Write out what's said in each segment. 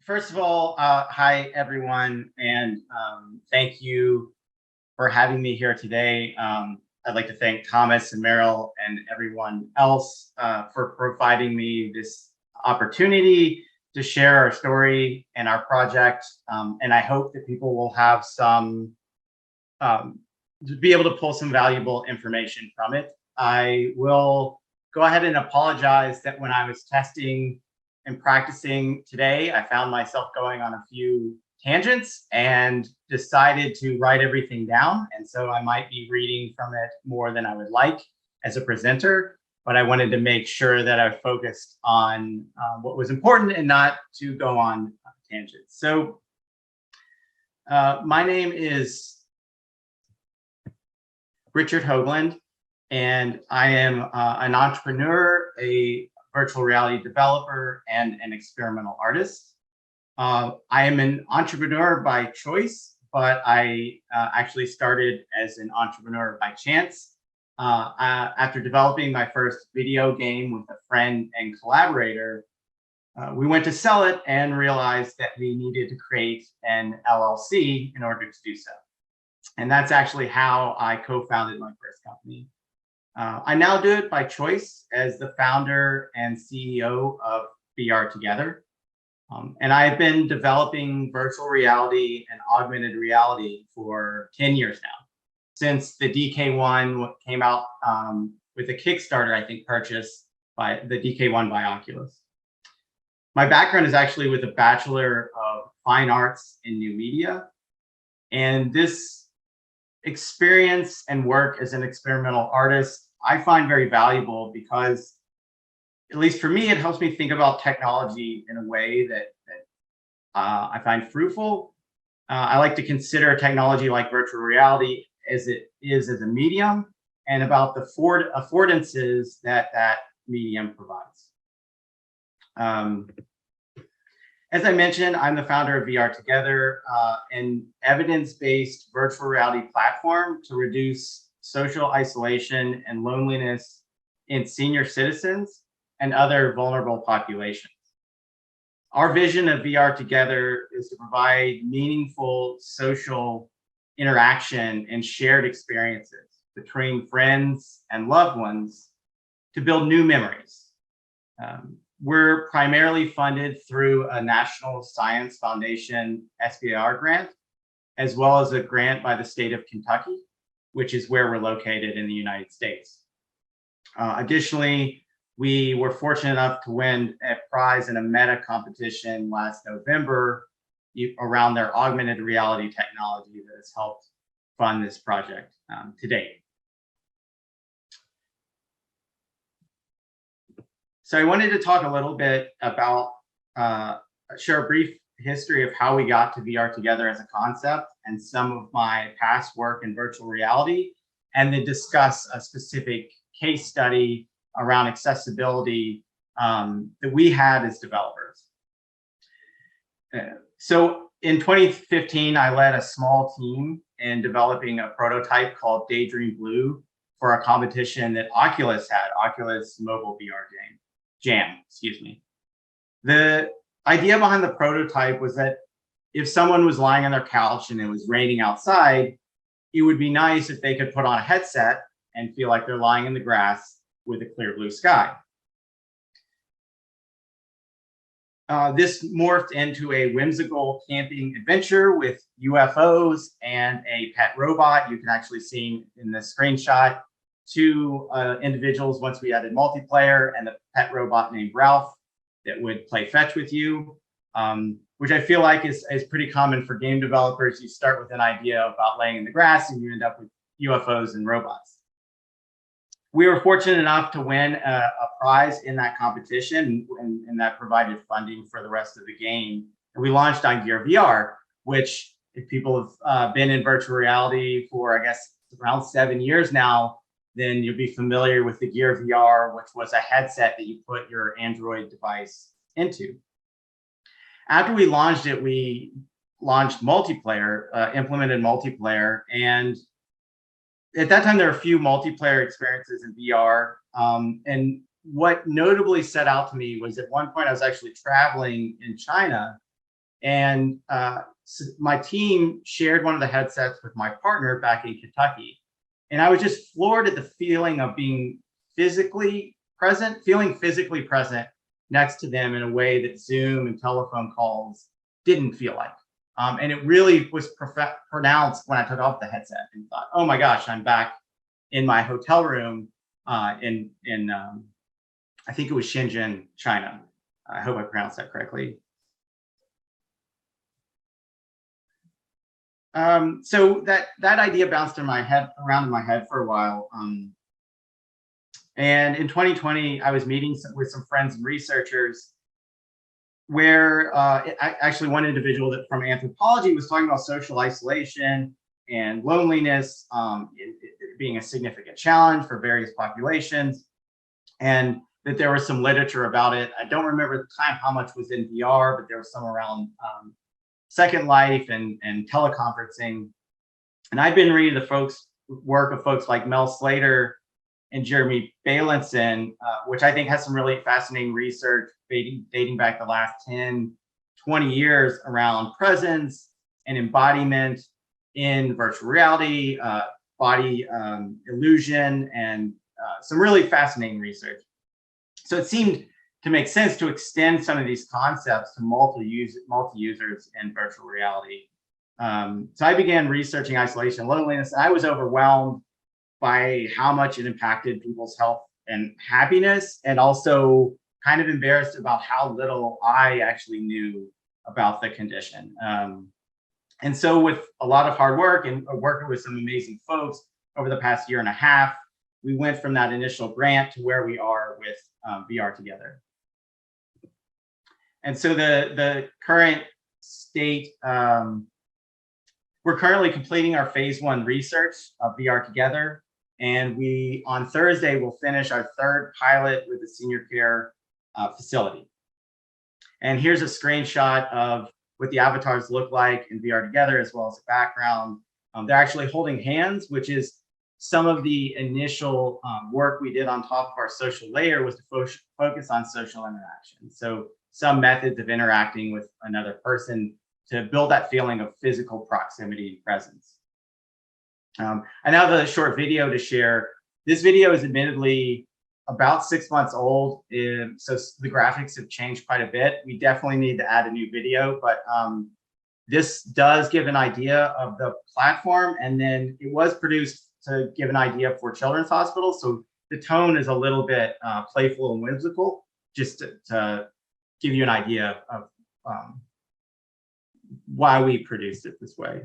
First of all, hi everyone, and thank you for having me here today. I'd like to thank Thomas and Meryl and everyone else for providing me this opportunity to share our story and our project. And I hope that people will have some um, to be able to pull some valuable information from it. I will go ahead and apologize that when I was testing and practicing today, I found myself going on a few tangents and decided to write everything down. And so I might be reading from it more than I would like as a presenter, but I wanted to make sure that I focused on what was important and not to go on tangents. So my name is Richard Hoagland, and I am an entrepreneur, a virtual reality developer, and an experimental artist. I am an entrepreneur by choice, but I actually started as an entrepreneur by chance. After developing my first video game with a friend and collaborator, we went to sell it and realized that we needed to create an LLC in order to do so. And that's actually how I co-founded my first company. I now do it by choice as the founder and CEO of VR Together. And I've been developing virtual reality and augmented reality for 10 years now, since the DK1 came out with a Kickstarter, I think, purchased by the DK1 by Oculus. My background is actually with a Bachelor of Fine Arts in New Media. And this experience and work as an experimental artist, I find very valuable because, at least for me, it helps me think about technology in a way that I find fruitful. I like to consider technology like virtual reality as it is as a medium and about the affordances that that medium provides. As I mentioned, I'm the founder of VR Together, an evidence-based virtual reality platform to reduce social isolation and loneliness in senior citizens and other vulnerable populations. Our vision of VR Together is to provide meaningful social interaction and shared experiences between friends and loved ones to build new memories. We're primarily funded through a National Science Foundation SBIR grant, as well as a grant by the state of Kentucky, which is where we're located in the United States. Additionally, we were fortunate enough to win a prize in a meta competition last November around their augmented reality technology that has helped fund this project to date. So I wanted to talk a little bit about, share a brief history of how we got to VR Together as a concept and some of my past work in virtual reality, and then discuss a specific case study around accessibility that we had as developers. So in 2015, I led a small team in developing a prototype called Daydream Blue for a competition that Oculus had, Oculus Mobile VR Jam, excuse me. The idea behind the prototype was that if someone was lying on their couch and it was raining outside, it would be nice if they could put on a headset and feel like they're lying in the grass with a clear blue sky. This morphed into a whimsical camping adventure with UFOs and a pet robot. You can actually see in the screenshot two individuals once we added multiplayer, and the pet robot named Ralph that would play fetch with you, which I feel like is pretty common for game developers. You start with an idea about laying in the grass and you end up with UFOs and robots. We were fortunate enough to win a prize in that competition, and that provided funding for the rest of the game. And we launched on Gear VR, which, if people have been in virtual reality for, I guess, around 7 years now, then you'll be familiar with the Gear VR, which was a headset that you put your Android device into. After we launched it, we launched multiplayer, implemented multiplayer. And at that time, there were a few multiplayer experiences in VR. And what notably set out to me was at one point I was actually traveling in China And so my team shared one of the headsets with my partner back in Kentucky. And I was just floored at the feeling of being feeling physically present next to them in a way that Zoom and telephone calls didn't feel like. And it really was pronounced when I took off the headset and thought, oh my gosh, I'm back in my hotel room in I think it was Shenzhen, China. I hope I pronounced that correctly. So that idea bounced around in my head for a while. And in 2020, I was meeting with some friends and researchers where actually one individual from anthropology was talking about social isolation and loneliness it being a significant challenge for various populations, and that there was some literature about it. I don't remember at the time how much was in VR, but there was some around Second Life and teleconferencing. And I've been reading the work of folks like Mel Slater and Jeremy Bailenson, which I think has some really fascinating research dating back the last 10, 20 years around presence and embodiment in virtual reality, body illusion, and some really fascinating research. So it seemed to make sense to extend some of these concepts to multi-users in virtual reality. So I began researching isolation and loneliness, and I was overwhelmed by how much it impacted people's health and happiness, and also kind of embarrassed about how little I actually knew about the condition. And so with a lot of hard work and working with some amazing folks over the past year and a half, we went from that initial grant to where we are with VR Together. And so the current state, we're currently completing our phase 1 research of VR Together. And we, on Thursday, will finish our 3rd pilot with the senior care facility. And here's a screenshot of what the avatars look like in VR Together, as well as the background. They're actually holding hands, which is some of the initial work we did on top of our social layer was to focus on social interaction. So some methods of interacting with another person to build that feeling of physical proximity and presence. I now have a short video to share. This video is admittedly about 6 months old, so the graphics have changed quite a bit. We definitely need to add a new video, but this does give an idea of the platform, and then it was produced to give an idea for children's hospitals. So the tone is a little bit playful and whimsical, just to give you an idea of why we produced it this way.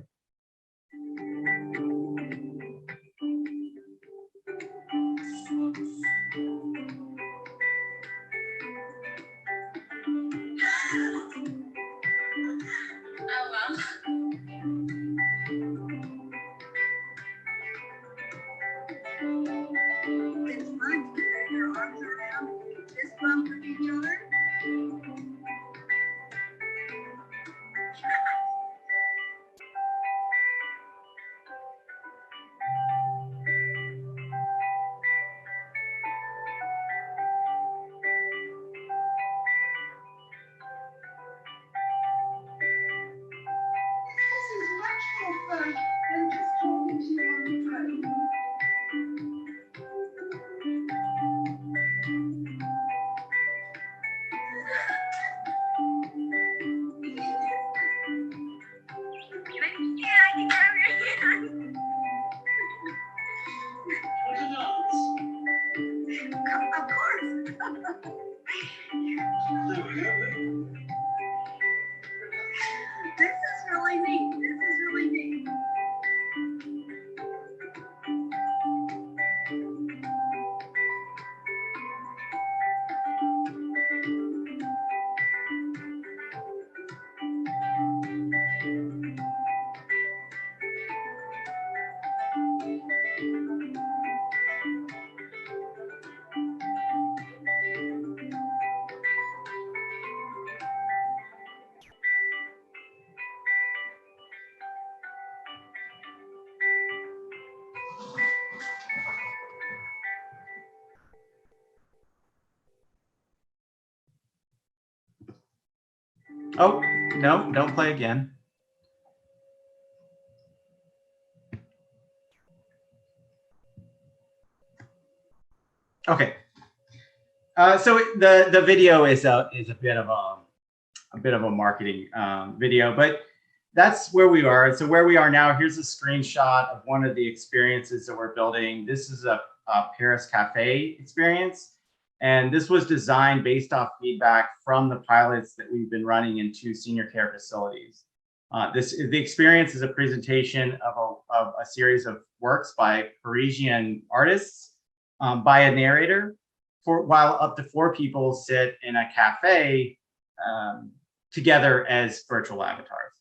Oh, no, don't play again. Okay. So the video is a bit of a marketing video, but that's where we are. So where we are now, here's a screenshot of one of the experiences that we're building. This is a Paris Cafe experience. And this was designed based off feedback from the pilots that we've been running in 2 senior care facilities. The experience is a presentation of a series of works by Parisian artists by a narrator, while up to 4 people sit in a cafe together as virtual avatars.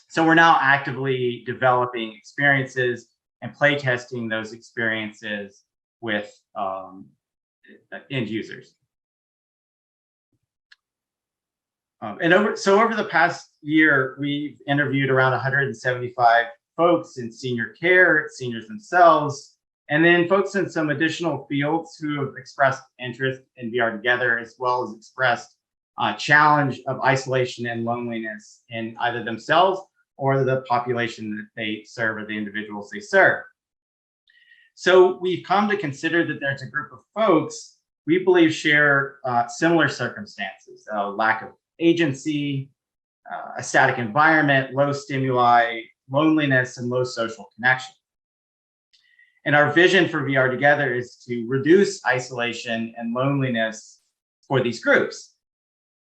So we're now actively developing experiences and play testing those experiences with end users. Over the past year, we've interviewed around 175 folks in senior care, seniors themselves, and then folks in some additional fields who have expressed interest in VR Together, as well as expressed challenge of isolation and loneliness in either themselves or the population that they serve or the individuals they serve. So we've come to consider that there's a group of folks we believe share similar circumstances: lack of agency, a static environment, low stimuli, loneliness, and low social connection. And our vision for VR Together is to reduce isolation and loneliness for these groups.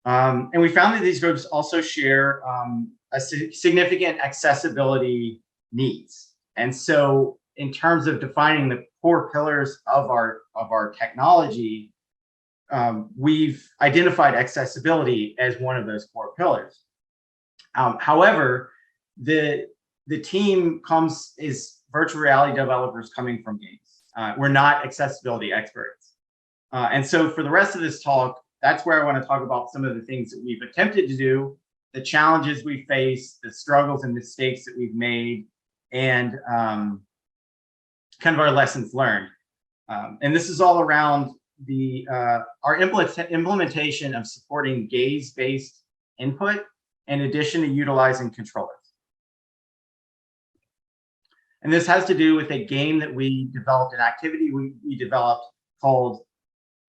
And we found that these groups also share a significant accessibility needs. And so in terms of defining the core pillars of our technology, we've identified accessibility as one of those core pillars. However, the team is virtual reality developers coming from games. We're not accessibility experts. And so for the rest of this talk, that's where I want to talk about some of the things that we've attempted to do, the challenges we face, the struggles and mistakes that we've made, and kind of our lessons learned. And this is all around our implementation of supporting gaze-based input, in addition to utilizing controllers. And this has to do with a game that we developed, an activity we developed called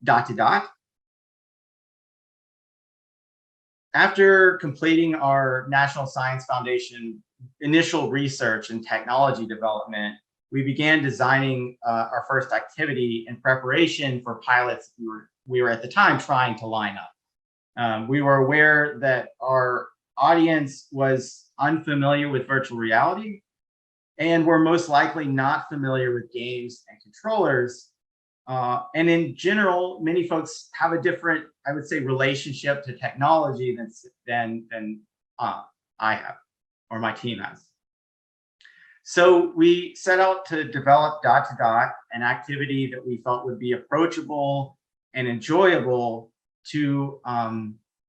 Dot to Dot. After completing our National Science Foundation initial research and technology development, we began designing our first activity in preparation for pilots we were at the time trying to line up. We were aware that our audience was unfamiliar with virtual reality and were most likely not familiar with games and controllers. And in general, many folks have a different, I would say, relationship to technology than I have, or my team has. So we set out to develop Dot to Dot, an activity that we felt would be approachable and enjoyable to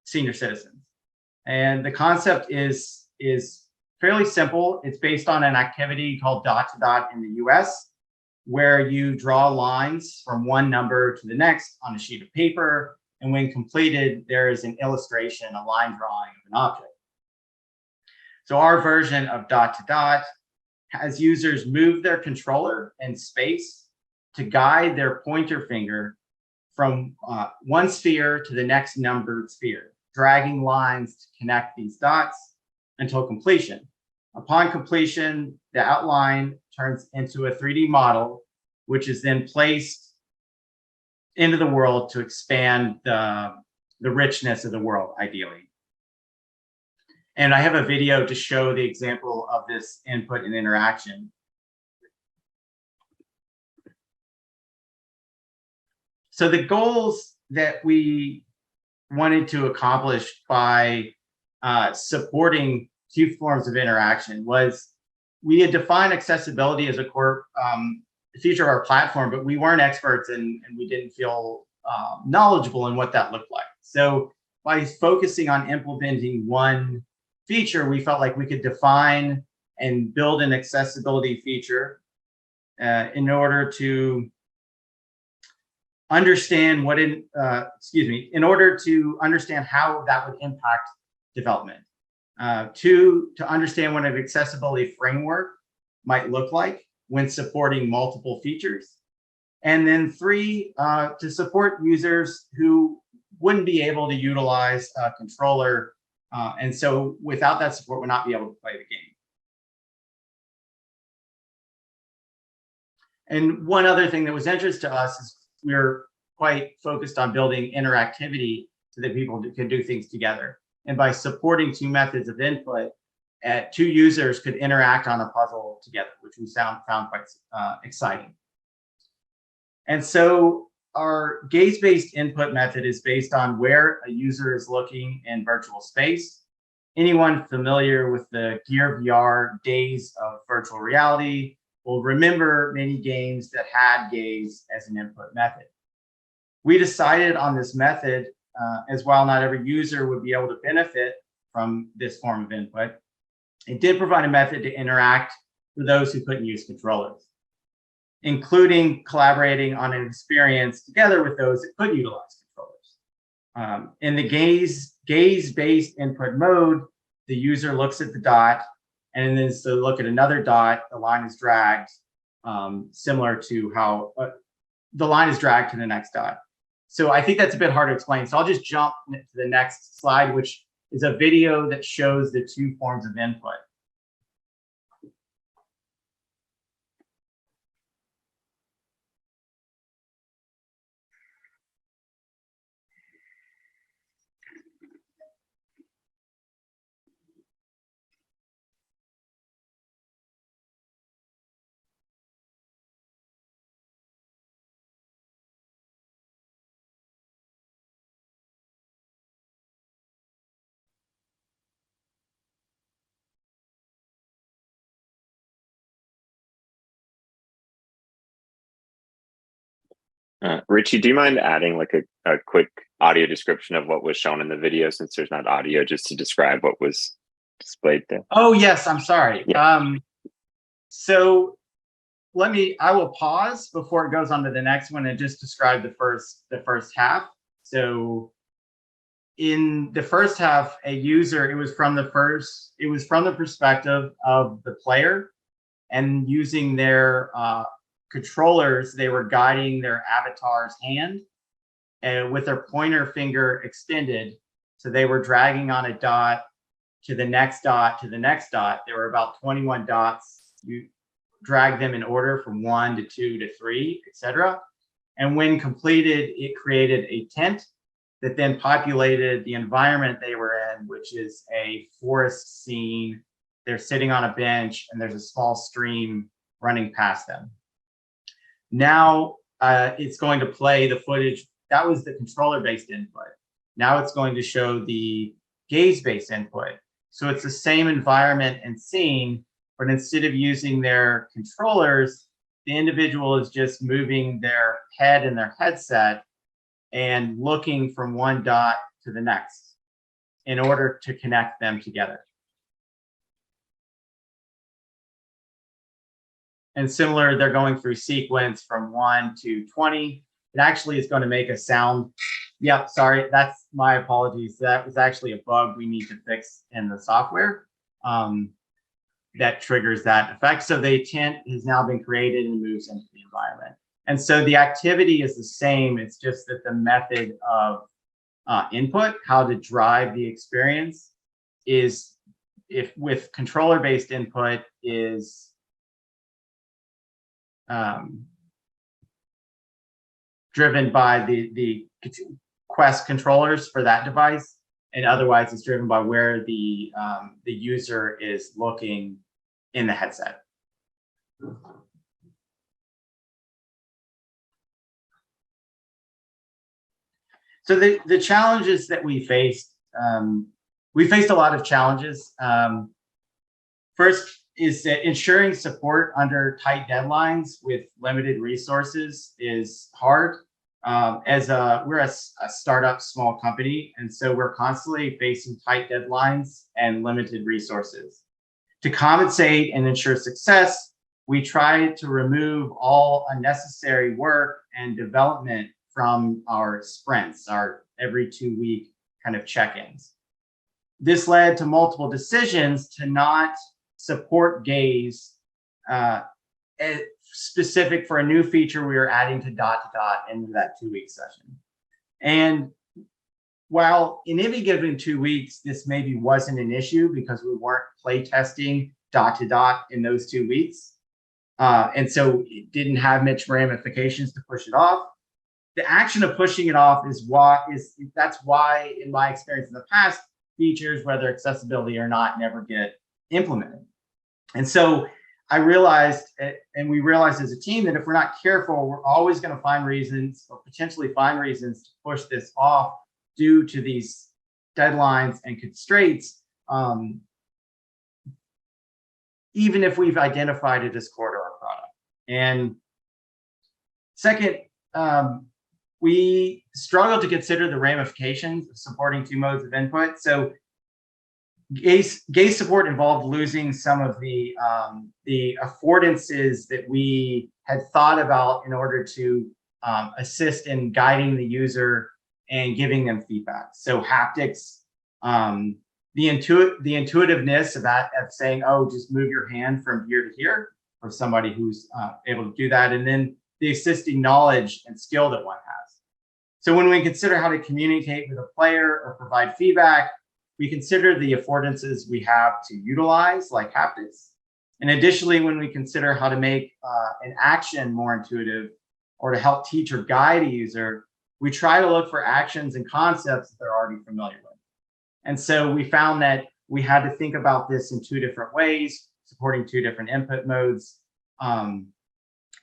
senior citizens. And the concept is fairly simple. It's based on an activity called Dot to Dot in the US, where you draw lines from one number to the next on a sheet of paper. And when completed, there is an illustration, a line drawing of an object. So our version of Dot to Dot has users move their controller in space to guide their pointer finger from one sphere to the next numbered sphere, dragging lines to connect these dots until completion. Upon completion, the outline turns into a 3D model, which is then placed into the world to expand the richness of the world, ideally. And I have a video to show the example of this input and interaction. So the goals that we wanted to accomplish by supporting 2 forms of interaction was, we had defined accessibility as a core feature of our platform, but we weren't experts and we didn't feel knowledgeable in what that looked like. So by focusing on implementing one feature, we felt like we could define and build an accessibility feature in order to understand in order to understand how that would impact development. Two, to understand what an accessibility framework might look like when supporting multiple features. And then three, to support users who wouldn't be able to utilize a controller. And so without that support, would not be able to play the game. And one other thing that was interest to us is we were quite focused on building interactivity so that people could do things together. And by supporting two methods of input, two users could interact on a puzzle together, which we found quite exciting. And so our gaze-based input method is based on where a user is looking in virtual space. Anyone familiar with the Gear VR days of virtual reality will remember many games that had gaze as an input method. We decided on this method as while not every user would be able to benefit from this form of input, it did provide a method to interact for those who couldn't use controllers, including collaborating on an experience together with those that could utilize controllers. In the gaze-based input mode, the user looks at the dot, and then to look at another dot, the line is dragged, similar to how the line is dragged to the next dot. So I think that's a bit hard to explain. So I'll just jump to the next slide, which is a video that shows the two forms of input. Richie, do you mind adding like a quick audio description of what was shown in the video, since there's not audio, just to describe what was displayed there? Oh, yes, I'm sorry. Yeah. So I will pause before it goes on to the next one and just describe the first half. So in the first half, a user, it was from the perspective of the player, and using their controllers, they were guiding their avatar's hand and with their pointer finger extended. So they were dragging on a dot to the next dot to the next dot. There were about 21 dots. You drag them in order from 1 to 2 to 3, etc. And when completed, it created a tent that then populated the environment they were in, which is a forest scene. They're sitting on a bench and there's a small stream running past them. Now it's going to play the footage. That was the controller-based input. Now it's going to show the gaze-based input. So it's the same environment and scene, but instead of using their controllers, the individual is just moving their head and their headset and looking from one dot to the next in order to connect them together. And similar, they're going through sequence from 1 to 20. It actually is going to make a sound. Yep, sorry, that's my apologies. That was actually a bug we need to fix in the software that triggers that effect. So the tent has now been created and moves into the environment. And so the activity is the same. It's just that the method of input, how to drive the experience, is, if with controller-based input, is driven by the Quest controllers for that device, and otherwise it's driven by where the user is looking in the headset. So the challenges that we faced a lot of challenges. First is that ensuring support under tight deadlines with limited resources is hard. We're a startup small company, and so we're constantly facing tight deadlines and limited resources. To compensate and ensure success, we try to remove all unnecessary work and development from our sprints, our every 2-week kind of check-ins. this led to multiple decisions to not support gaze specific for a new feature we were adding to dot to dot into that 2-week session. And while in any given 2 weeks, this maybe wasn't an issue because we weren't play testing dot to dot in those 2 weeks. And so it didn't have much ramifications to push it off. The action of pushing it off that's why, in my experience in the past, features, whether accessibility or not, never get implemented. And so I realized, and we realized as a team, that if we're not careful, we're always going to find reasons or potentially find reasons to push this off due to these deadlines and constraints, even if we've identified it as core to our product. And second, we struggle to consider the ramifications of supporting 2 modes of input. So gaze support involved losing some of the affordances that we had thought about in order to assist in guiding the user and giving them feedback. So haptics, the intuitiveness of saying, oh, just move your hand from here to here, for somebody who's able to do that, and then the existing knowledge and skill that one has. So when we consider how to communicate with a player or provide feedback, we consider the affordances we have to utilize, like haptics. And additionally, when we consider how to make an action more intuitive or to help teach or guide a user, we try to look for actions and concepts that they're already familiar with. And so we found that we had to think about this in 2 different ways, supporting 2 different input modes.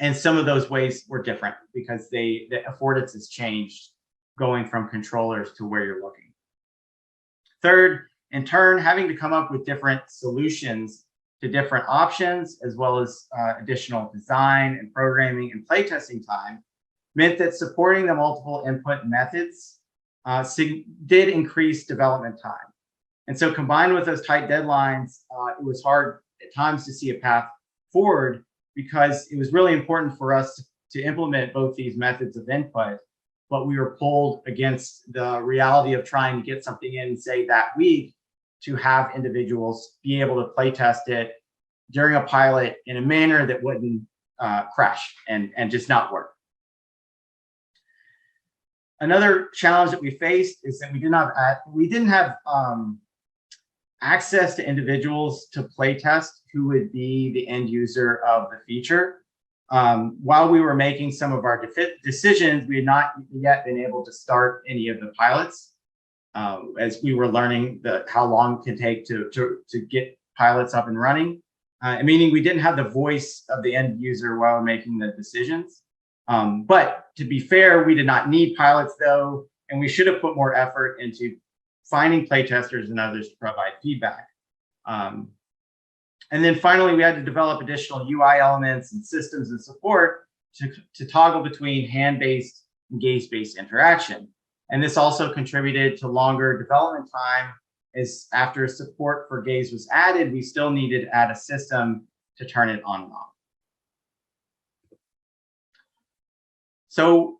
And some of those ways were different because the affordances changed going from controllers to where you're looking. Third, in turn, having to come up with different solutions to different options, as well as additional design and programming and playtesting time, meant that supporting the multiple input methods did increase development time. And so combined with those tight deadlines, it was hard at times to see a path forward because it was really important for us to implement both these methods of input, but we were pulled against the reality of trying to get something in, say, that week, to have individuals be able to play test it during a pilot in a manner that wouldn't crash and just not work. Another challenge that we faced is that we didn't have access to individuals to play test who would be the end user of the feature. While we were making some of our decisions, we had not yet been able to start any of the pilots, as we were learning how long it can take to get pilots up and running. Meaning we didn't have the voice of the end user while making the decisions. But to be fair, we did not need pilots though, and we should have put more effort into finding playtesters and others to provide feedback. And then finally, we had to develop additional UI elements and systems and support to toggle between hand-based and gaze-based interaction. And this also contributed to longer development time, as after support for gaze was added, we still needed to add a system to turn it on and off. So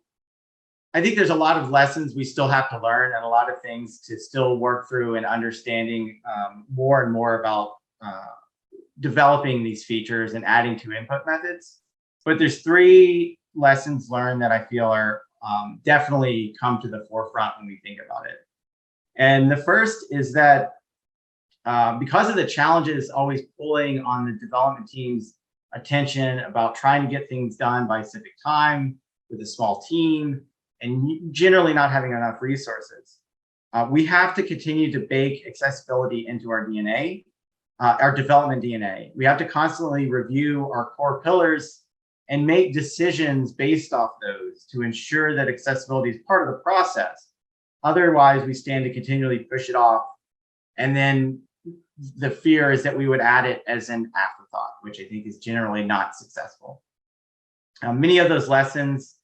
I think there's a lot of lessons we still have to learn and a lot of things to still work through and understanding more and more about developing these features and adding to input methods. But there's 3 lessons learned that I feel are definitely come to the forefront when we think about it. And the first is that because of the challenges always pulling on the development team's attention about trying to get things done by specific time with a small team and generally not having enough resources, we have to continue to bake accessibility into our DNA, our development DNA. We have to constantly review our core pillars and make decisions based off those to ensure that accessibility is part of the process. Otherwise, we stand to continually push it off. And then the fear is that we would add it as an afterthought, which I think is generally not successful. Many of those lessons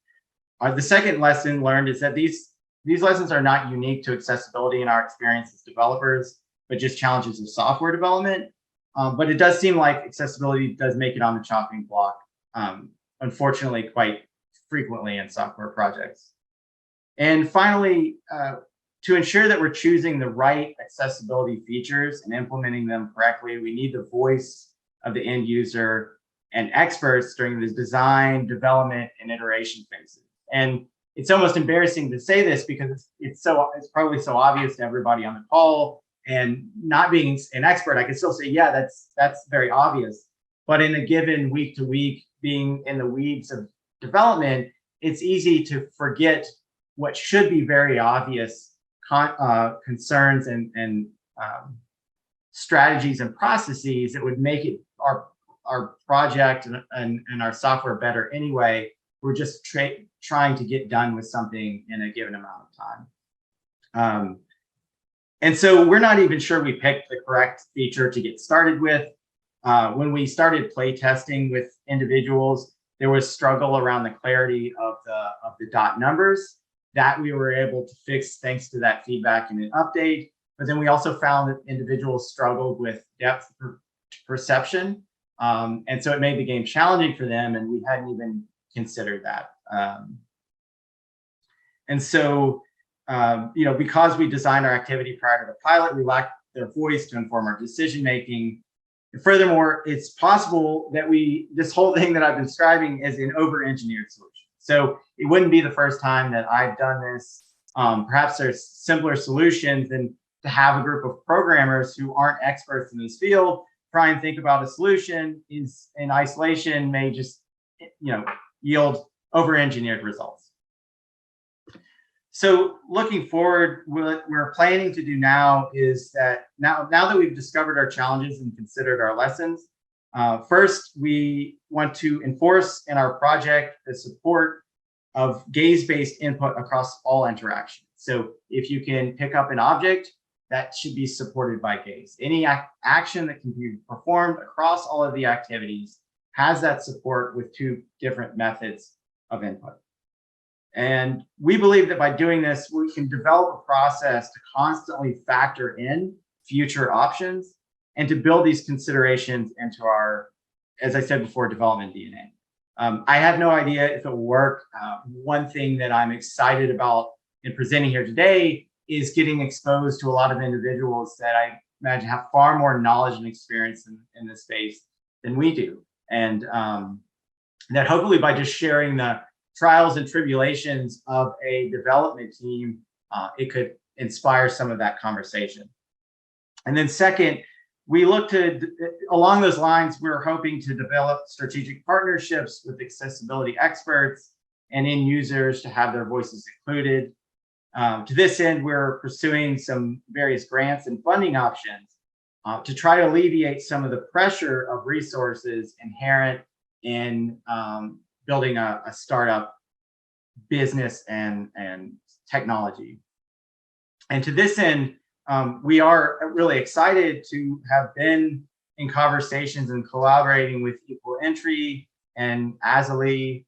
are the second lesson learned is that these lessons are not unique to accessibility in our experience as developers, but just challenges of software development. But it does seem like accessibility does make it on the chopping block, unfortunately, quite frequently in software projects. And finally, to ensure that we're choosing the right accessibility features and implementing them correctly, we need the voice of the end user and experts during the design, development, and iteration phases. And it's almost embarrassing to say this because it's probably so obvious to everybody on the call, and not being an expert, I can still say, yeah, that's very obvious. But in a given week to week, being in the weeds of development, it's easy to forget what should be very obvious concerns and strategies and processes that would make it our project and our software better anyway. We're just trying to get done with something in a given amount of time. And so we're not even sure we picked the correct feature to get started with. When we started play testing with individuals, there was struggle around the clarity of the dot numbers that we were able to fix thanks to that feedback and an update. But then we also found that individuals struggled with depth perception. And so it made the game challenging for them, and we hadn't even considered that. And so, because we designed our activity prior to the pilot, we lacked their voice to inform our decision making. And furthermore, it's possible that this whole thing that I've been describing is an over-engineered solution. So it wouldn't be the first time that I've done this. Perhaps there's simpler solutions than to have a group of programmers who aren't experts in this field try and think about a solution in isolation may just, yield over-engineered results. So looking forward, what we're planning to do now is that now that we've discovered our challenges and considered our lessons, first, we want to enforce in our project the support of gaze-based input across all interactions. So if you can pick up an object, that should be supported by gaze. Any action that can be performed across all of the activities has that support with two different methods of input. And we believe that by doing this, we can develop a process to constantly factor in future options and to build these considerations into our, as I said before, development DNA. I have no idea if it will work. One thing that I'm excited about in presenting here today is getting exposed to a lot of individuals that I imagine have far more knowledge and experience in this space than we do. And that hopefully by just sharing the trials and tribulations of a development team, it could inspire some of that conversation. And then second, we look to, along those lines, we're hoping to develop strategic partnerships with accessibility experts and end users to have their voices included. To this end, we're pursuing some various grants and funding options to try to alleviate some of the pressure of resources inherent in building a startup business and technology. And to this end, we are really excited to have been in conversations and collaborating with Equal Entry and Azali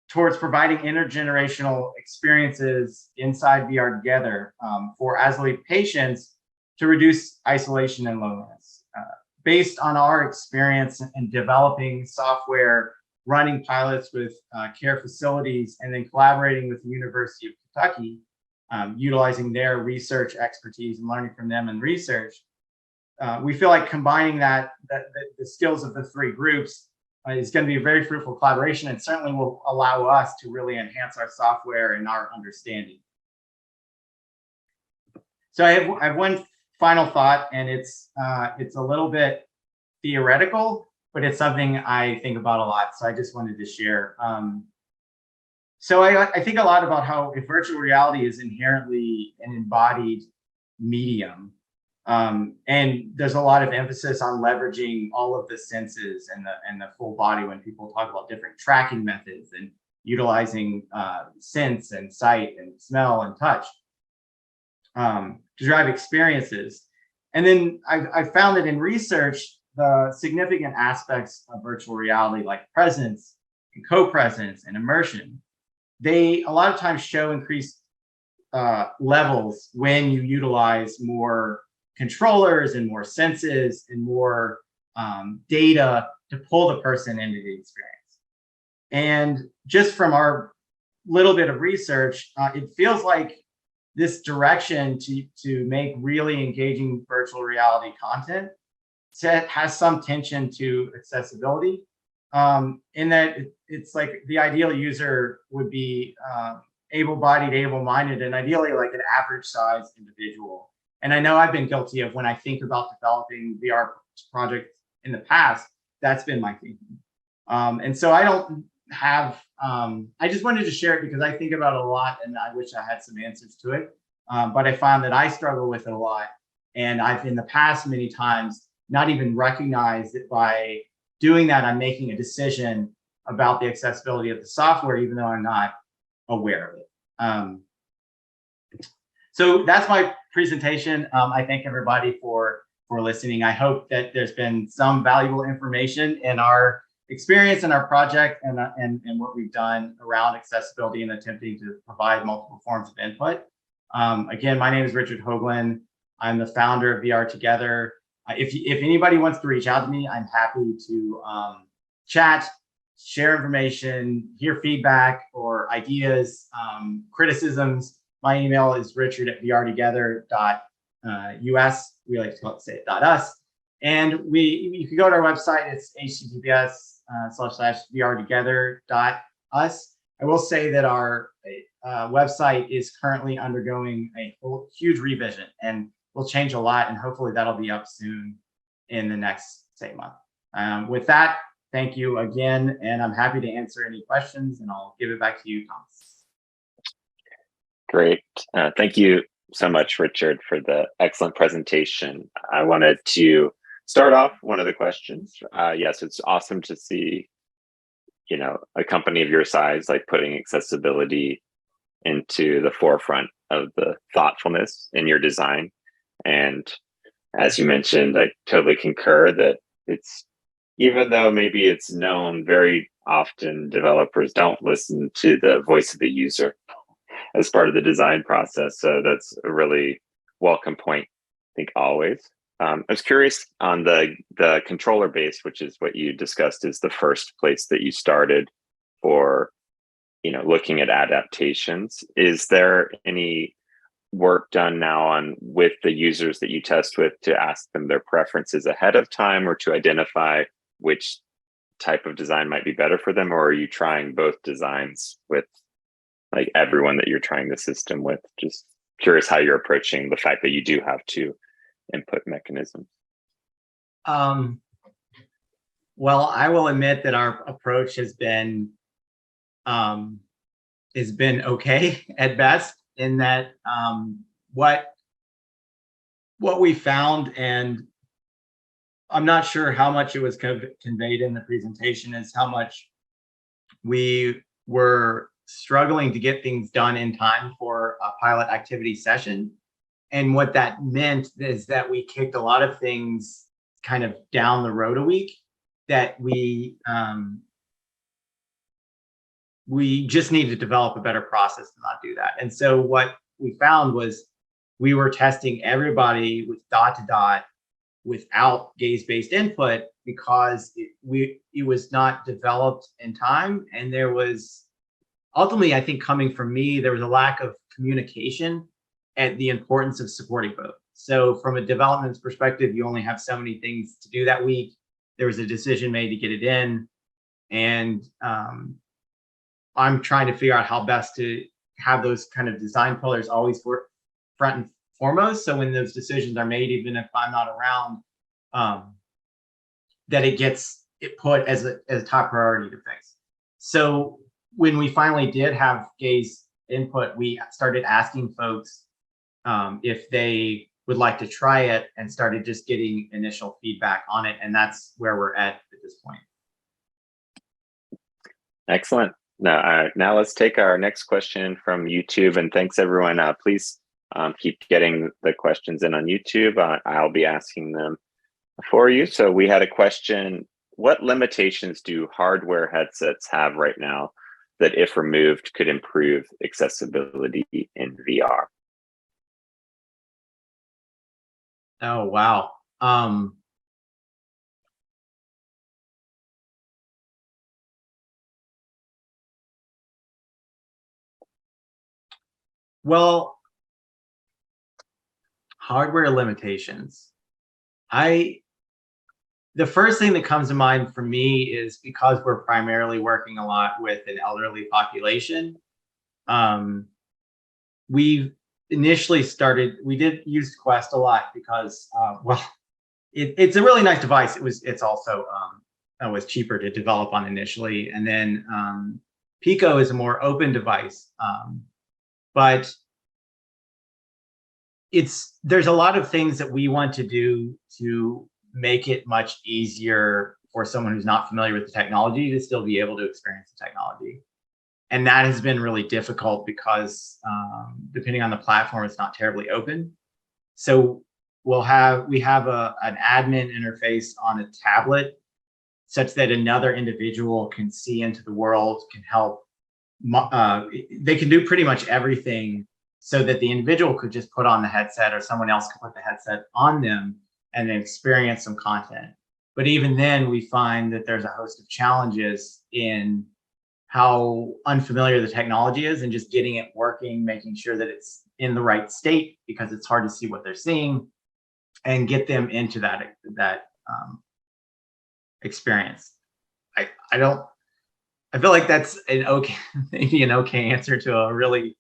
towards providing intergenerational experiences inside VR Together for Azali patients to reduce isolation and loneliness. Based on our experience in developing software, running pilots with care facilities, and then collaborating with the University of Kentucky, utilizing their research expertise and learning from them in research, we feel like combining the skills of the three groups is going to be a very fruitful collaboration, and certainly will allow us to really enhance our software and our understanding. So I have one final thought, and it's a little bit theoretical, but it's something I think about a lot. So I just wanted to share. So I think a lot about how if virtual reality is inherently an embodied medium, and there's a lot of emphasis on leveraging all of the senses and the full body when people talk about different tracking methods and utilizing sense and sight and smell and touch to drive experiences. And then I found that in research, the significant aspects of virtual reality like presence and co-presence and immersion, they a lot of times show increased levels when you utilize more controllers and more senses and more data to pull the person into the experience. And just from our little bit of research, it feels like this direction to make really engaging virtual reality content has some tension to accessibility, in that it's like the ideal user would be able-bodied, able-minded, and ideally like an average-sized individual. And I know I've been guilty of, when I think about developing VR projects in the past, that's been my thinking. And so I don't have, I just wanted to share it because I think about it a lot and I wish I had some answers to it. But I found that I struggle with it a lot. And I've in the past many times not even recognized that by doing that, I'm making a decision about the accessibility of the software, even though I'm not aware of it. So that's my presentation. I thank everybody for listening. I hope that there's been some valuable information in our experience in our project and what we've done around accessibility and attempting to provide multiple forms of input. Again, my name is Richard Hoagland. I'm the founder of VR Together. If anybody wants to reach out to me, I'm happy to chat, share information, hear feedback or ideas, criticisms. My email is richard@vrtogether.us. We like to say it .us. And you can go to our website. It's https://vrtogether.us. I will say that our website is currently undergoing a huge revision and will change a lot. And hopefully that'll be up soon in the next, say, month. With that, thank you again. And I'm happy to answer any questions, and I'll give it back to you, Thomas. Great. Thank you so much, Richard, for the excellent presentation. I wanted to start off one of the questions. Yes, it's awesome to see, a company of your size, like putting accessibility into the forefront of the thoughtfulness in your design. And as you mentioned, I totally concur that it's, even though maybe it's known, very often developers don't listen to the voice of the user as part of the design process. So that's a really welcome point, I think, always. I was curious on the controller base, which is what you discussed is the first place that you started for, looking at adaptations. Is there any work done now on with the users that you test with to ask them their preferences ahead of time, or to identify which type of design might be better for them? Or are you trying both designs with like everyone that you're trying the system with? Just curious how you're approaching the fact that you do have two input mechanisms. Well, I will admit that our approach has been okay at best, in that what we found, and I'm not sure how much it was conveyed in the presentation, is how much we were struggling to get things done in time for a pilot activity session. And what that meant is that we kicked a lot of things kind of down the road a week that we just need to develop a better process to not do that. And so what we found was we were testing everybody with dot to dot without gaze-based input because it was not developed in time. And there was ultimately, I think, coming from me, there was a lack of communication and the importance of supporting both. So from a development perspective, you only have so many things to do that week. There was a decision made to get it in. And I'm trying to figure out how best to have those kind of design pillars always front and foremost. So when those decisions are made, even if I'm not around, that it gets put as a top priority to fix. So when we finally did have gaze input, we started asking folks if they would like to try it, and started just getting initial feedback on it. And that's where we're at this point. Excellent. Now let's take our next question from YouTube, and thanks everyone. Please keep getting the questions in on YouTube. I'll be asking them for you. So we had a question: what limitations do hardware headsets have right now that, if removed, could improve accessibility in VR? Oh, wow. Well, Hardware limitations. The first thing that comes to mind for me is because we're primarily working a lot with an elderly population. Um, we initially started, we did use Quest a lot because, well, it's a really nice device. It's also, it was cheaper to develop on initially. And then Pico is a more open device. But there's a lot of things that we want to do to make it much easier for someone who's not familiar with the technology to still be able to experience the technology. And that has been really difficult because depending on the platform, it's not terribly open. So we have an admin interface on a tablet such that another individual can see into the world, can help. They can do pretty much everything so that the individual could just put on the headset or someone else could put the headset on them and then experience some content. But even then, we find that there's a host of challenges in how unfamiliar the technology is and just getting it working, making sure that it's in the right state because it's hard to see what they're seeing and get them into that experience. I feel like that's maybe an okay answer to a really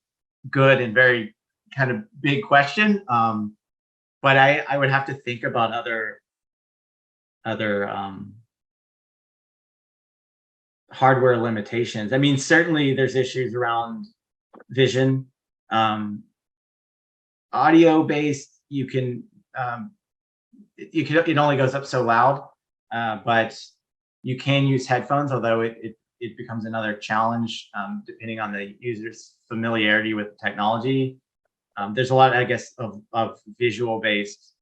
good and very kind of big question. But I would have to think about other hardware limitations. I mean, certainly there's issues around vision. Audio based, it only goes up so loud, but you can use headphones, although it becomes another challenge depending on the user's familiarity with the technology. There's a lot, I guess, of visual based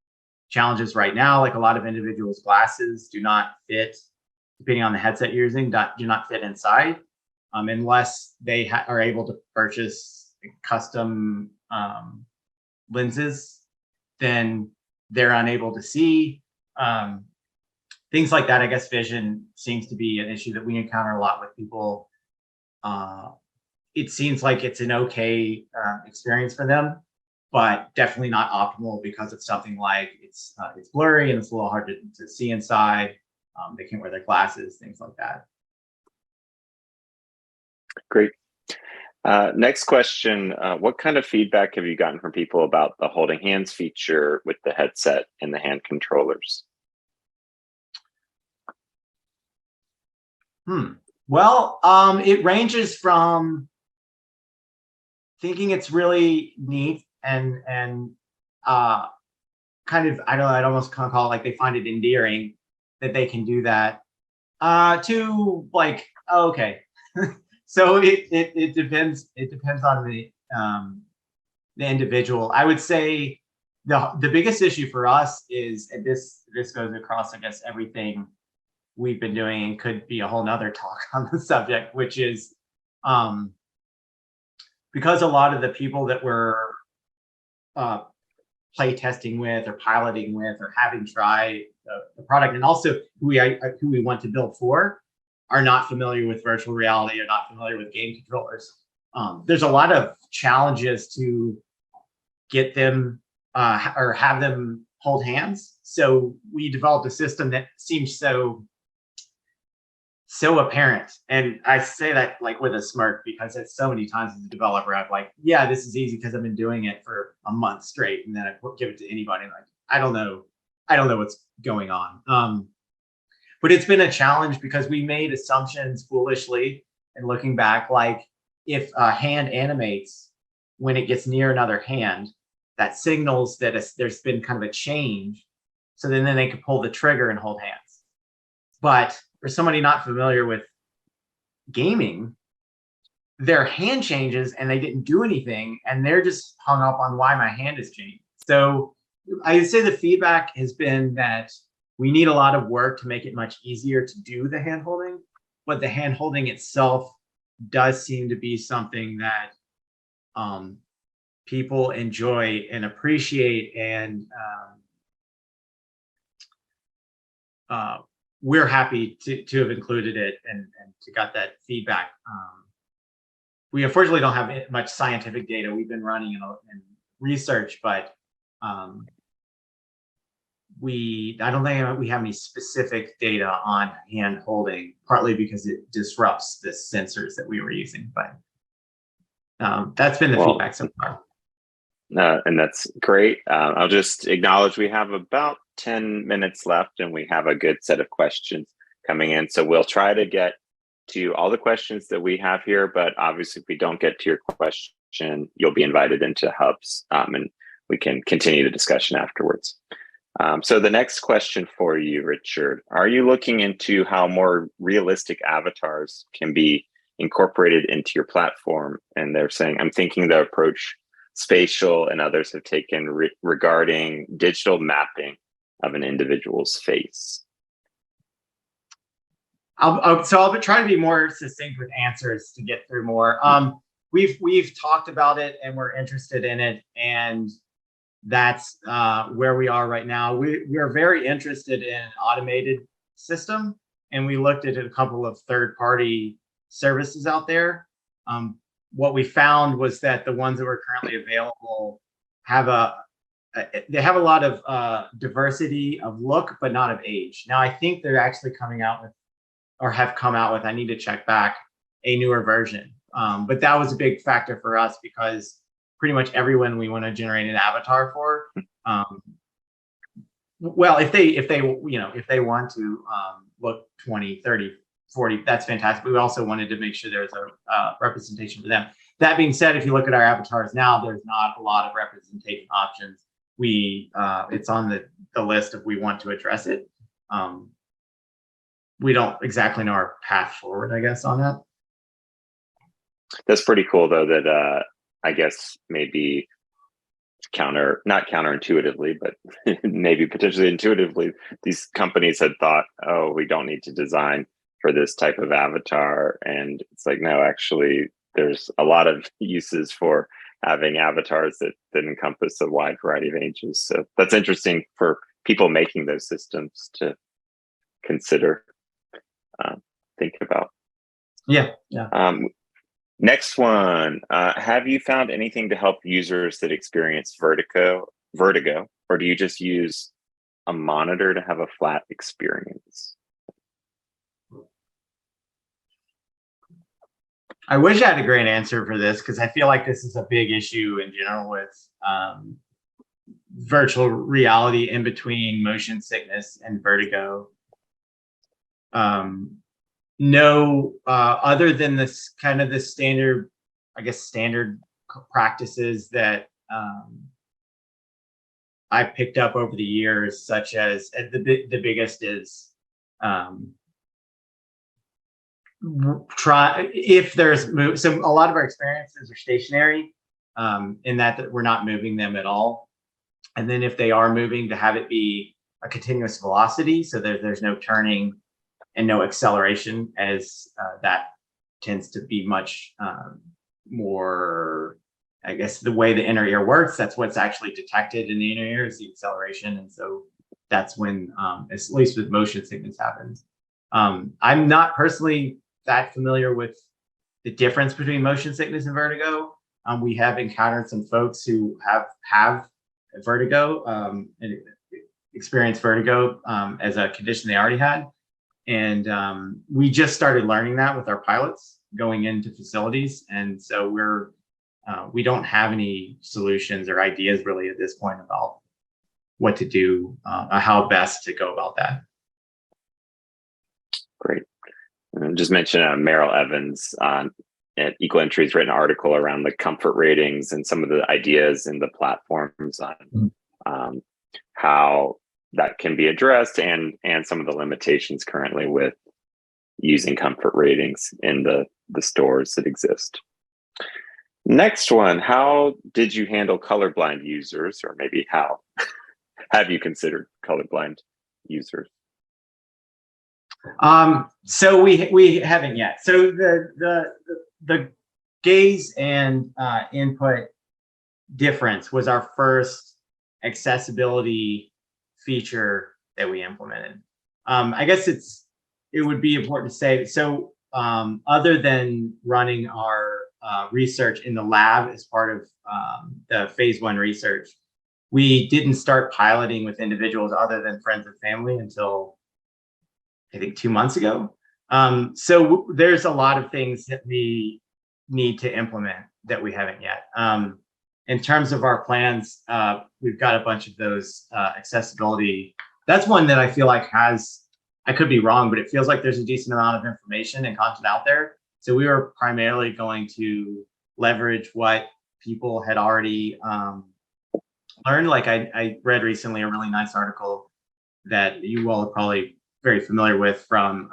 challenges right now. Like a lot of individuals' glasses do not fit, depending on the headset you're using, do not fit inside unless they are able to purchase custom lenses. Then they're unable to see. Things like that. I guess vision seems to be an issue that we encounter a lot with people. It seems like it's an okay experience for them, but definitely not optimal because it's something like it's blurry and it's a little hard to see inside. They can't wear their glasses, things like that. Great. Next question. What kind of feedback have you gotten from people about the holding hands feature with the headset and the hand controllers? Well, it ranges from thinking it's really neat and kind of, I'd almost kind of call it like they find it endearing that they can do that, to like, oh, okay. So it depends. It depends on the individual. I would say the biggest issue for us is, and this goes across, I guess, everything we've been doing, and could be a whole nother talk on the subject, which is because a lot of the people that we're play testing with or piloting with or having tried the product, and also who we want to build for, are not familiar with virtual reality or not familiar with game controllers. There's a lot of challenges to get them or have them hold hands. So we developed a system that seems so apparent. And I say that like with a smirk because it's so many times as a developer, I've like, yeah, this is easy because I've been doing it for a month straight. And then I give it to anybody and like, I don't know what's going on. But it's been a challenge because we made assumptions foolishly. And looking back, like if a hand animates when it gets near another hand, that signals that there's been kind of a change. So then they could pull the trigger and hold hands. But for somebody not familiar with gaming, their hand changes and they didn't do anything, and they're just hung up on why my hand is changing. So I would say the feedback has been that we need a lot of work to make it much easier to do the hand holding, but the hand holding itself does seem to be something that people enjoy and appreciate, and we're happy to have included it and to got that feedback. We unfortunately don't have much scientific data. We've been running in research, but I don't think we have any specific data on hand holding, partly because it disrupts the sensors that we were using. But that's been the feedback so far. And that's great. I'll just acknowledge we have about 10 minutes left and we have a good set of questions coming in. So we'll try to get to all the questions that we have here, but obviously if we don't get to your question, you'll be invited into Hubs and we can continue the discussion afterwards. So the next question for you, Richard, are you looking into how more realistic avatars can be incorporated into your platform? And they're saying, I'm thinking the approach Spatial and others have taken regarding digital mapping of an individual's face. I'll try to be more succinct with answers to get through more. We've talked about it and we're interested in it, and that's where we are right now. We are very interested in an automated system, and we looked at a couple of third-party services out there. What we found was that the ones that were currently available have a lot of diversity of look, but not of age. Now, I think they're actually coming out with, or have come out with, I need to check back, a newer version. But that was a big factor for us because pretty much everyone we want to generate an avatar for, well, if they want to look 20, 30, 40, that's fantastic. We also wanted to make sure there's a representation for them. That being said, if you look at our avatars now, there's not a lot of representation options. It's on the list if we want to address it. We don't exactly know our path forward, I guess, on that. That's pretty cool, though, that I guess maybe not counterintuitively, but maybe potentially intuitively, these companies had thought, oh, we don't need to design for this type of avatar. And it's like, no, actually, there's a lot of uses for having avatars that encompass a wide variety of ages. So that's interesting for people making those systems to consider, think about. Yeah. Next one, have you found anything to help users that experience vertigo, or do you just use a monitor to have a flat experience? I wish I had a great answer for this because I feel like this is a big issue in general with virtual reality in between motion sickness and vertigo. No, other than this kind of the standard, I guess, standard practices that I picked up over the years, such as the biggest is if there's so a lot of our experiences are stationary in that we're not moving them at all. And then if they are moving, to have it be a continuous velocity, so there's no turning and no acceleration, as that tends to be much more, I guess, the way the inner ear works. That's what's actually detected in the inner ear is the acceleration. And so that's when, at least with motion sickness happens. I'm not personally that familiar with the difference between motion sickness and vertigo. We have encountered some folks who have vertigo and experienced vertigo as a condition they already had. And we just started learning that with our pilots going into facilities. And so we don't have any solutions or ideas really at this point about what to do, how best to go about that. Great. Just mention Meryl Evans at Equal Entry's written an article around the comfort ratings and some of the ideas in the platforms on how that can be addressed and some of the limitations currently with using comfort ratings in the stores that exist. Next one, how did you handle colorblind users, or maybe how have you considered colorblind users? So we haven't yet. So the gaze and input difference was our first accessibility feature that we implemented. I guess it would be important to say, so other than running our research in the lab as part of the phase 1 research, We didn't start piloting with individuals other than friends and family until I think 2 months ago. So there's a lot of things that we need to implement that we haven't yet. In terms of our plans, we've got a bunch of those accessibility. That's one that I feel like I could be wrong, but it feels like there's a decent amount of information and content out there. So we were primarily going to leverage what people had already learned. Like I read recently a really nice article that you all are probably very familiar with from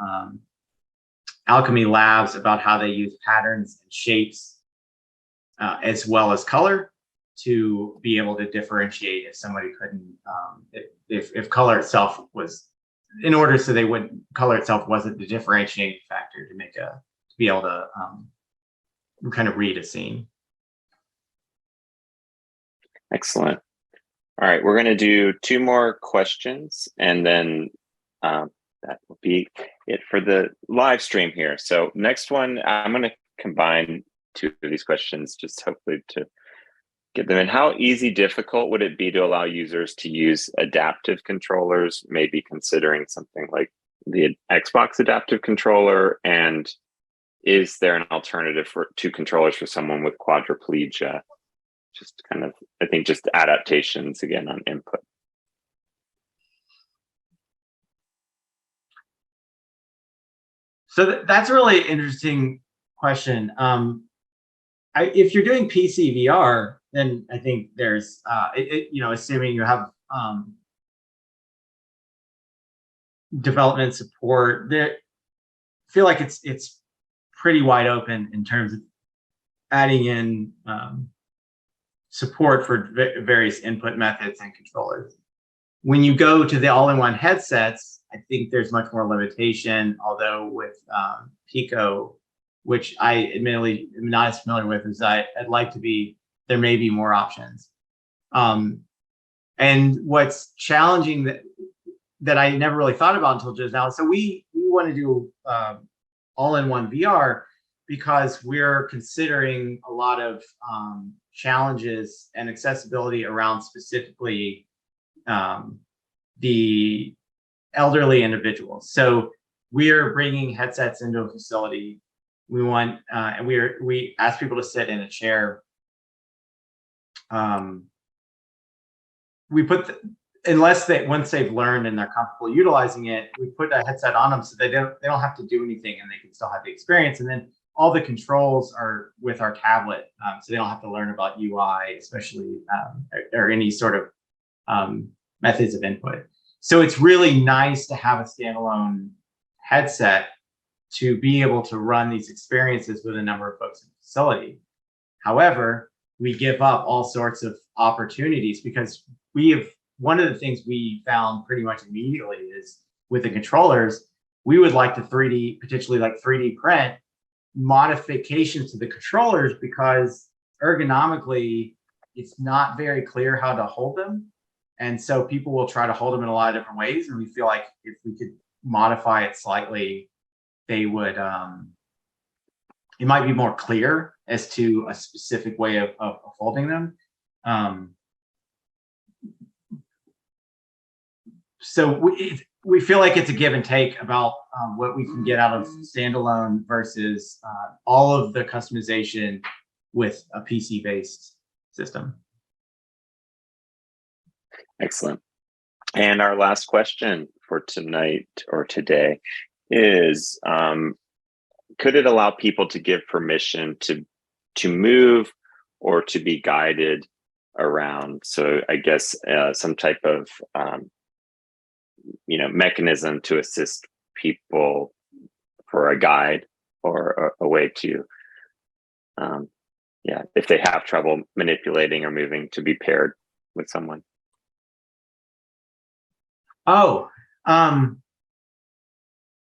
Alchemy Labs about how they use patterns and shapes as well as color to be able to differentiate if somebody couldn't, if color itself was in order so they wouldn't, color itself wasn't the differentiating factor to be able to kind of read a scene. Excellent. All right, we're going to do 2 more questions, and then that will be it for the live stream here. So next one, I'm going to combine 2 of these questions, just hopefully to get them in. How easy, difficult would it be to allow users to use adaptive controllers, maybe considering something like the Xbox adaptive controller? And is there an alternative to controllers for someone with quadriplegia? Just kind of, I think, just adaptations again on input. So that's a really interesting question. If you're doing PC VR, then I think there's, assuming you have development support, there, I feel like it's pretty wide open in terms of adding in support for various input methods and controllers. When you go to the all-in-one headsets, I think there's much more limitation, although with Pico, which I admittedly am not as familiar with as I'd like to be, there may be more options. And what's challenging that I never really thought about until just now, so we want to do all-in-one VR because we're considering a lot of challenges and accessibility around specifically the elderly individuals. So we are bringing headsets into a facility. We want, and we ask people to sit in a chair. We put, once they've learned and they're comfortable utilizing it, we put a headset on them so they don't have to do anything and they can still have the experience. And then all the controls are with our tablet, so they don't have to learn about UI, especially or any sort of methods of input. So it's really nice to have a standalone headset to be able to run these experiences with a number of folks in the facility. However, we give up all sorts of opportunities because one of the things we found pretty much immediately is with the controllers, we would like to potentially 3D print modifications to the controllers because ergonomically, it's not very clear how to hold them. And so people will try to hold them in a lot of different ways. And we feel like if we could modify it slightly, they would, it might be more clear as to a specific way of holding them. So we feel like it's a give and take about what we can get out of standalone versus all of the customization with a PC-based system. Excellent. And our last question for tonight or today is, could it allow people to give permission to move or to be guided around? So I guess some type of mechanism to assist people for a guide or a way to, if they have trouble manipulating or moving, to be paired with someone. Oh,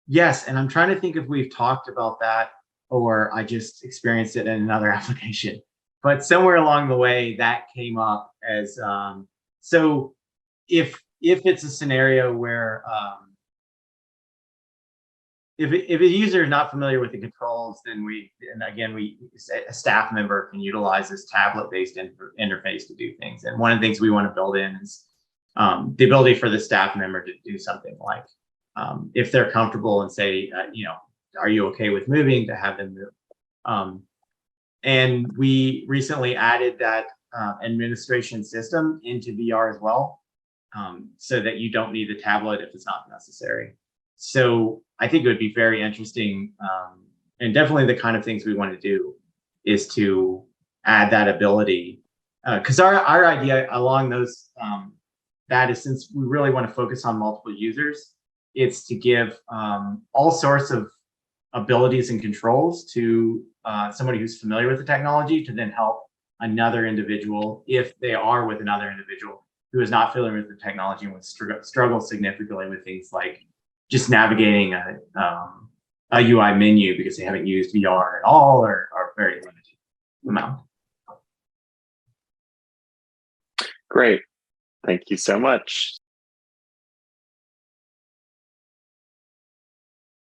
yes. And I'm trying to think if we've talked about that or I just experienced it in another application. But somewhere along the way that came up as, so if it's a scenario where if a user is not familiar with the controls, then a staff member can utilize this tablet-based interface to do things. And one of the things we want to build in is the ability for the staff member to do something like, if they're comfortable and say, are you okay with moving, to have them move. And we recently added that administration system into VR as well, so that you don't need the tablet if it's not necessary. So I think it would be very interesting, and definitely the kind of things we want to do is to add that ability. Because our idea along those, that is, since we really want to focus on multiple users, it's to give all sorts of abilities and controls to somebody who's familiar with the technology to then help another individual, if they are with another individual who is not familiar with the technology and would struggle significantly with things like just navigating a UI menu because they haven't used VR at all, or very limited amount. Great. Thank you so much.